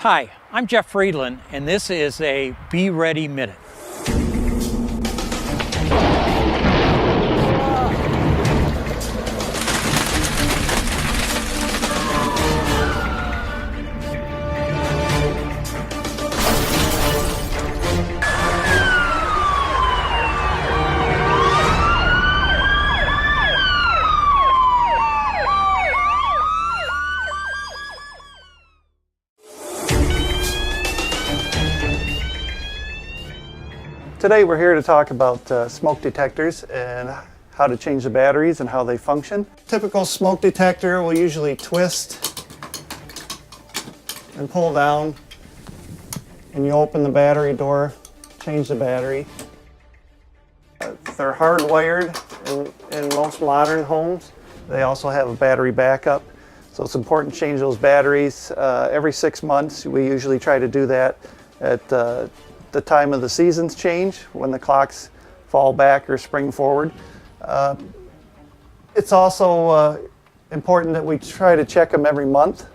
Hi, I'm Jeff Friedland, and this is a Be Ready Minute. Today we're here to talk about smoke detectors and how to change the batteries and how they function. Typical smoke detector will usually twist and pull down, and you open the battery door, change the battery. They're hardwired in most modern homes. They also have a battery backup, so it's important to change those batteries every 6 months. We usually try to do that at the time of the seasons change, when the clocks fall back or spring forward. It's also important that we try to check them every month,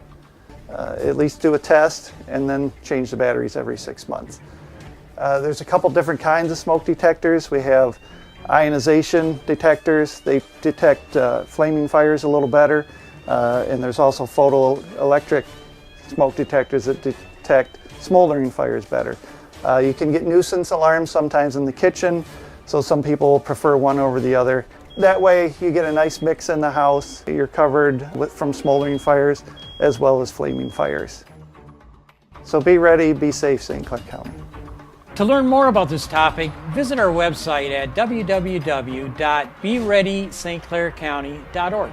at least do a test, and then change the batteries every 6 months. There's a couple different kinds of smoke detectors. We have ionization detectors. They detect flaming fires a little better, and there's also photoelectric smoke detectors that detect smoldering fires better. You can get nuisance alarms sometimes in the kitchen, so some people prefer one over the other. That way you get a nice mix in the house. You're covered from smoldering fires as well as flaming fires. So be ready, be safe, St. Clair County. To learn more about this topic, visit our website at www.bereadystclaircounty.org.